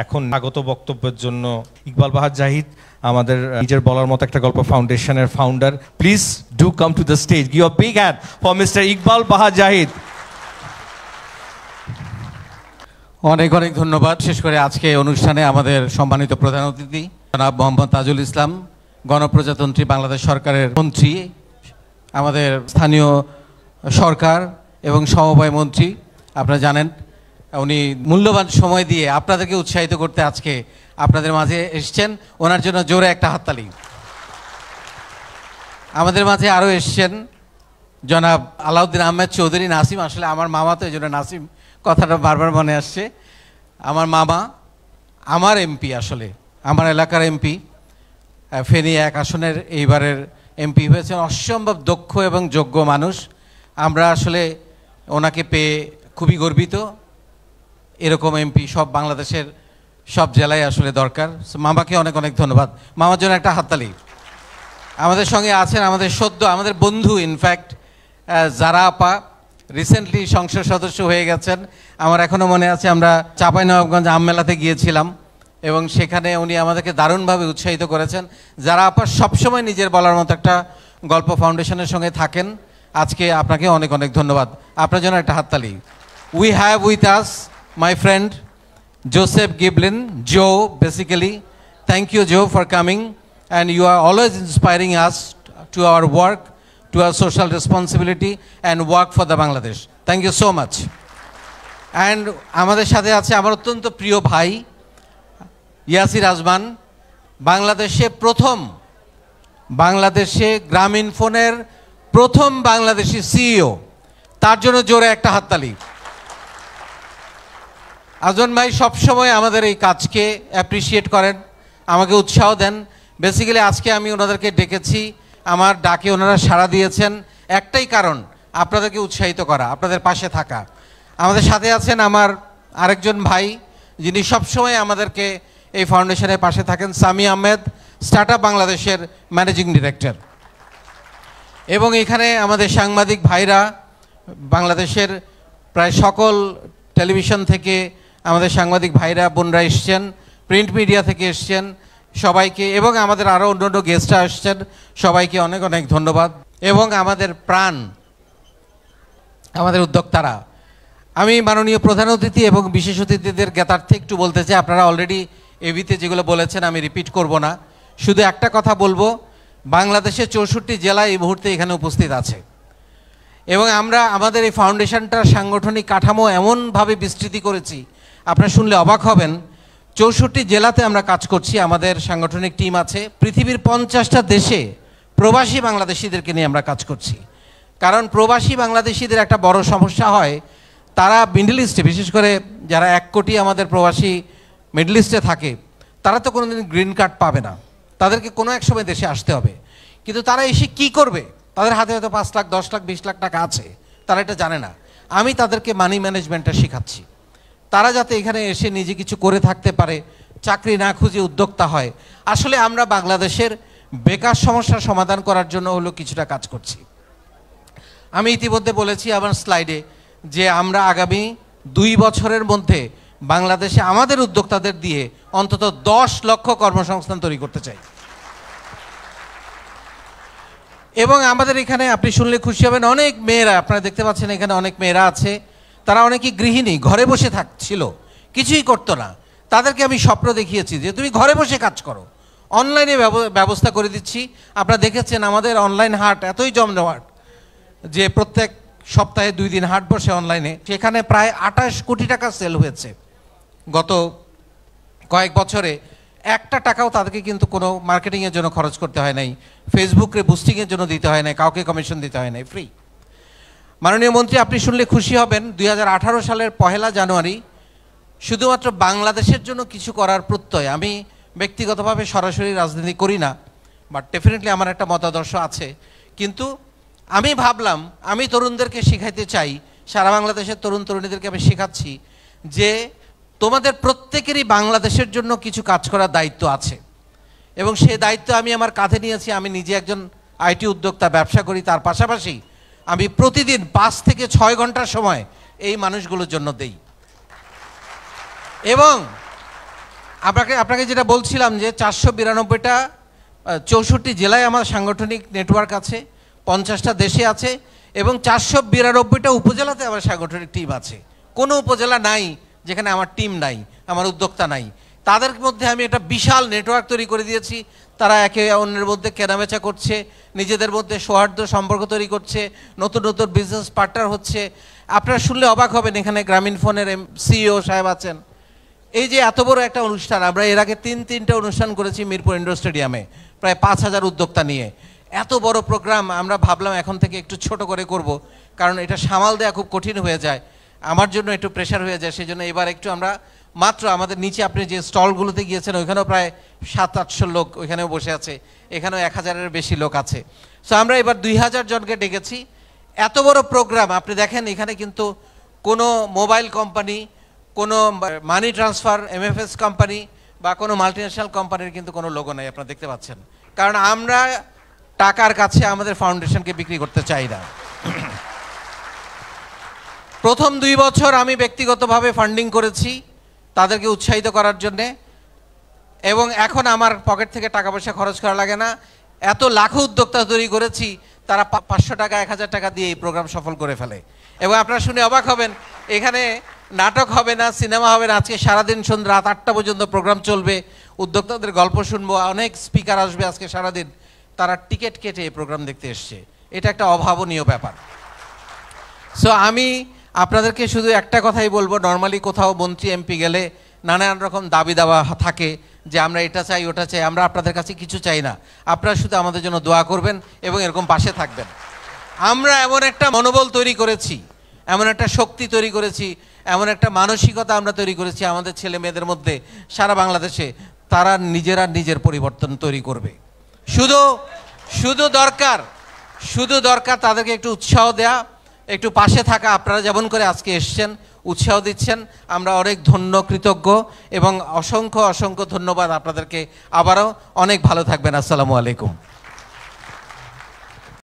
এখন আগত বক্তব্যের জন্য ইকবাল বাহার জাহিদ, আমাদের নিজের বলার মতো একটা গল্প ফাউন্ডেশনের founder. Please do come to the stage. Give a big hand for mister Iqbal Bahar Zahid. অনেক অনেক ধন্যবাদ। বিশেষ করে আজকে অনুষ্ঠানে আমাদের সম্মানিত প্রধান অতিথি জনাব মোহাম্মদ তাজুল ইসলাম, গণপ্রজাতন্ত্রী বাংলাদেশ সরকারের মন্ত্রী, আমাদের স্থানীয় সরকার এবং সমবায় মন্ত্রী। আপনারা জানেন উনি মূল্যবান সময় দিয়ে আপনাদেরকে উৎসাহিত করতে আজকে আপনাদের মাঝে এসছেন। ওনার জন্য জোরে একটা হাততালি। আমাদের মাঝে আরও এসছেন জনাব আলাউদ্দিন আহমেদ চৌধুরী নাসিম। আসলে আমার মামা, তো এই জন্য নাসিম কথাটা বারবার মনে আসছে। আমার মামা, আমার এমপি, আসলে আমার এলাকার এমপি, ফেনী 1 আসনের এইবারের এমপি হয়েছেন। অসম্ভব দক্ষ এবং যোগ্য মানুষ। আমরা আসলে ওনাকে পেয়ে খুবই গর্বিত। এরকম এমপি সব বাংলাদেশের সব জেলায় আসলে দরকার। মামাকে অনেক অনেক ধন্যবাদ। মামার জন্য একটা হাততালি। আমাদের সঙ্গে আছেন আমাদের সদ্য আমাদের বন্ধু, ইনফ্যাক্ট যারা আপা রিসেন্টলি সংসদ সদস্য হয়ে গেছেন। আমার এখনও মনে আছে আমরা চাঁপাইনবাবগঞ্জ আমমেলাতে গিয়েছিলাম এবং সেখানে উনি আমাদেরকে দারুণভাবে উৎসাহিত করেছেন। যারা আপা সবসময় নিজের বলার মতো একটা গল্প ফাউন্ডেশনের সঙ্গে থাকেন। আজকে আপনাকে অনেক অনেক ধন্যবাদ। আপনার জন্য একটা হাততালি। We have with us my friend Joseph Giblin, Joe basically. Thank you, Joe, for coming, and you are always inspiring us to our work, to our social responsibility and work for the Bangladesh. Thank you so much. And আমাদের সাথে আছে আমার অত্যন্ত প্রিয় ভাই Yasir Ajman, বাংলাদেশে গ্রামীণ ফোনের প্রথম বাংলাদেশি সিইও। তার জন্য জোরে একটা হাততালি। আজমান ভাই সবসময় আমাদের এই কাজকে অ্যাপ্রিসিয়েট করেন, আমাকে উৎসাহ দেন। বেসিক্যালি আজকে আমি ওনাদেরকে ডেকেছি, আমার ডাকে ওনারা সাড়া দিয়েছেন একটাই কারণ, আপনাদেরকে উৎসাহিত করা, আপনাদের পাশে থাকা। আমাদের সাথে আছেন আমার আরেকজন ভাই যিনি সবসময় আমাদেরকে এই ফাউন্ডেশনের পাশে থাকেন, সামি আহমেদ, স্টার্টআপ বাংলাদেশের ম্যানেজিং ডিরেক্টর। এবং এখানে আমাদের সাংবাদিক ভাইরা, বাংলাদেশের প্রায় সকল টেলিভিশন থেকে আমাদের সাংবাদিক ভাইরা বোনরা এসছেন, প্রিন্ট মিডিয়া থেকে এসছেন সবাইকে, এবং আমাদের আরও অন্য গেস্টরা আসছেন, সবাইকে অনেক অনেক ধন্যবাদ। এবং আমাদের প্রাণ, আমাদের উদ্যোক্তারা, আমি মাননীয় প্রধান অতিথি এবং বিশেষ অতিথিদের জ্ঞাতার্থে একটু বলতে চাই। আপনারা অলরেডি এভিতে যেগুলো বলেছেন আমি রিপিট করব না, শুধু একটা কথা বলবো, বাংলাদেশের 64 জেলা এই মুহূর্তে এখানে উপস্থিত আছে এবং আমরা আমাদের এই ফাউন্ডেশনটার সাংগঠনিক কাঠামো এমনভাবে বিস্তৃতি করেছি, আপনারা শুনলে অবাক হবেন। 64 জেলাতে আমরা কাজ করছি, আমাদের সাংগঠনিক টিম আছে। পৃথিবীর 50টা দেশে প্রবাসী বাংলাদেশিদেরকে নিয়ে আমরা কাজ করছি। কারণ প্রবাসী বাংলাদেশিদের একটা বড় সমস্যা হয়, তারা মিডল ইস্টে, বিশেষ করে যারা 1 কোটি আমাদের প্রবাসী মিডল ইস্টে থাকে, তারা তো কোনোদিন গ্রিন কার্ড পাবে না, তাদেরকে কোনো এক সময় দেশে আসতে হবে। কিন্তু তারা এসে কি করবে? তাদের হাতে হয়তো 5 লাখ, 10 লাখ, 20 লাখ টাকা আছে, তারা এটা জানে না। আমি তাদেরকে মানি ম্যানেজমেন্টটা শেখাচ্ছি, তারা যাতে এখানে এসে নিজে কিছু করে থাকতে পারে, চাকরি না খুঁজে উদ্যোক্তা হয়। আসলে আমরা বাংলাদেশের বেকার সমস্যার সমাধান করার জন্য হলো কিছুটা কাজ করছি। আমি ইতিমধ্যে বলেছি আমার স্লাইডে যে আমরা আগামী 2 বছরের মধ্যে বাংলাদেশে আমাদের উদ্যোক্তাদের দিয়ে অন্তত 10 লক্ষ কর্মসংস্থান তৈরি করতে চাই। এবং আমাদের এখানে আপনি শুনলে খুশি হবেন, অনেক মেয়েরা, আপনারা দেখতে পাচ্ছেন এখানে অনেক মেয়েরা আছে, তারা অনেকেই গৃহিণী, ঘরে বসে থাকছিল, কিছুই করতো না। তাদেরকে আমি স্বপ্ন দেখিয়েছি যে তুমি ঘরে বসে কাজ করো, অনলাইনে ব্যবস্থা করে দিচ্ছি। আপনারা দেখেছেন আমাদের অনলাইন হাট এতই জমজমাট যে প্রত্যেক সপ্তাহে 2 দিন হাট বসে অনলাইনে। সেখানে প্রায় 28 কোটি টাকা সেল হয়েছে গত কয়েক বছরে। একটা টাকাও তাদেরকে কিন্তু কোনো মার্কেটিংয়ের জন্য খরচ করতে হয় নাই, ফেসবুকে বুস্টিংয়ের জন্য দিতে হয় নাই, কাউকে কমিশন দিতে হয় নাই, ফ্রি। মাননীয় মন্ত্রী, আপনি শুনলে খুশি হবেন, 2018 সালের 1 জানুয়ারি শুধুমাত্র বাংলাদেশের জন্য কিছু করার প্রত্যয়। আমি ব্যক্তিগতভাবে সরাসরি রাজনীতি করি না, বাট ডেফিনেটলি আমার একটা মতাদর্শ আছে। কিন্তু আমি ভাবলাম আমি তরুণদেরকে শেখাইতে চাই, সারা বাংলাদেশের তরুণ তরুণীদেরকে আমি শেখাচ্ছি যে তোমাদের প্রত্যেকেরই বাংলাদেশের জন্য কিছু কাজ করার দায়িত্ব আছে এবং সেই দায়িত্ব আমি আমার কাঁধে নিয়েছি। আমি নিজে একজন আইটি উদ্যোক্তা, ব্যবসা করি, তার পাশাপাশি আমি প্রতিদিন 5 থেকে 6 ঘন্টার সময় এই মানুষগুলোর জন্য দেই। এবং আপনাকে যেটা বলছিলাম যে 492টা 64 জেলায় আমার সাংগঠনিক নেটওয়ার্ক আছে, 50টা দেশে আছে এবং 492টা উপজেলাতে আমার সাংগঠনিক টিম আছে। কোনো উপজেলা নাই যেখানে আমার টিম নাই, আমার উদ্যোক্তা নাই। তাদের মধ্যে আমি একটা বিশাল নেটওয়ার্ক তৈরি করে দিয়েছি। তারা একে অন্যের মধ্যে কেনাবেচা করছে, নিজেদের মধ্যে সৌহার্দ্য সম্পর্ক তৈরি করছে, নতুন নতুন বিজনেস পার্টনার হচ্ছে। আপনারা শুনলে অবাক হবেন, এখানে গ্রামীণ ফোনের সিইও সাহেব আছেন। এই যে এত বড় একটা অনুষ্ঠান, আমরা এর আগে তিনটা অনুষ্ঠান করেছি মিরপুর ইন্ডোর স্টেডিয়ামে, প্রায় 5000 উদ্যোক্তা নিয়ে। এত বড় প্রোগ্রাম আমরা ভাবলাম এখন থেকে একটু ছোট করে করব, কারণ এটা সামাল দেওয়া খুব কঠিন হয়ে যায়, আমার জন্য একটু প্রেশার হয়ে যায়। সেই জন্য এবার একটু আমরা মাত্র আমাদের নিচে আপনি যে স্টলগুলোতে গিয়েছেন ওইখানেও প্রায় 700-800 লোক ওইখানেও বসে আছে, এখানেও 1000-এর বেশি লোক আছে। সো আমরা এবার 2000 জনকে ডেকেছি। এত বড় প্রোগ্রাম আপনি দেখেন, এখানে কিন্তু কোনো মোবাইল কোম্পানি, কোনো মানি ট্রান্সফার এমএফএস কোম্পানি বা কোনো মাল্টিন্যাশনাল কোম্পানির কিন্তু কোনো লোগো নাই, আপনারা দেখতে পাচ্ছেন। কারণ আমরা টাকার কাছে আমাদের ফাউন্ডেশনকে বিক্রি করতে চাই না। প্রথম 2 বছর আমি ব্যক্তিগতভাবে ফান্ডিং করেছি তাদেরকে উৎসাহিত করার জন্যে, এবং এখন আমার পকেট থেকে টাকা পয়সা খরচ করা লাগে না। এত লাখো উদ্যোক্তা তৈরি করেছি, তারা 500 টাকা 1000 টাকা দিয়ে এই প্রোগ্রাম সফল করে ফেলে। এবং আপনারা শুনে অবাক হবেন, এখানে নাটক হবে না, সিনেমা হবে না, আজকে সারাদিন সন্ধ্যা রাত 8টা পর্যন্ত প্রোগ্রাম চলবে, উদ্যোক্তাদের গল্প শুনবো, অনেক স্পিকার আসবে আজকে সারাদিন। তারা টিকিট কেটে এই প্রোগ্রাম দেখতে এসছে, এটা একটা অভাবনীয় ব্যাপার। সো আমি আপনাদেরকে শুধু একটা কথাই বলবো, নর্মালি কোথাও মন্ত্রী এমপি গেলে নানান রকম দাবি দাওয়া থাকে যে আমরা এটা চাই ওটা চাই, আমরা আপনাদের কাছে কিছু চাই না। আপনারা শুধু আমাদের জন্য দোয়া করবেন এবং এরকম পাশে থাকবেন। আমরা এমন একটা মনোবল তৈরি করেছি, এমন একটা শক্তি তৈরি করেছি, এমন একটা মানসিকতা আমরা তৈরি করেছি আমাদের ছেলে মেয়েদের মধ্যে সারা বাংলাদেশে, তারা নিজেরা নিজের পরিবর্তন তৈরি করবে। শুধু দরকার তাদেরকে একটু উৎসাহ দেয়া, একটু পাশে থাকা। আপনারা যেমন করে আজকে এসছেন, উৎসাহ দিচ্ছেন, আমরা অনেক কৃতজ্ঞ এবং অসংখ্য ধন্যবাদ আপনাদেরকে। আবারও অনেক ভালো থাকবেন। আসসালামু আলাইকুম।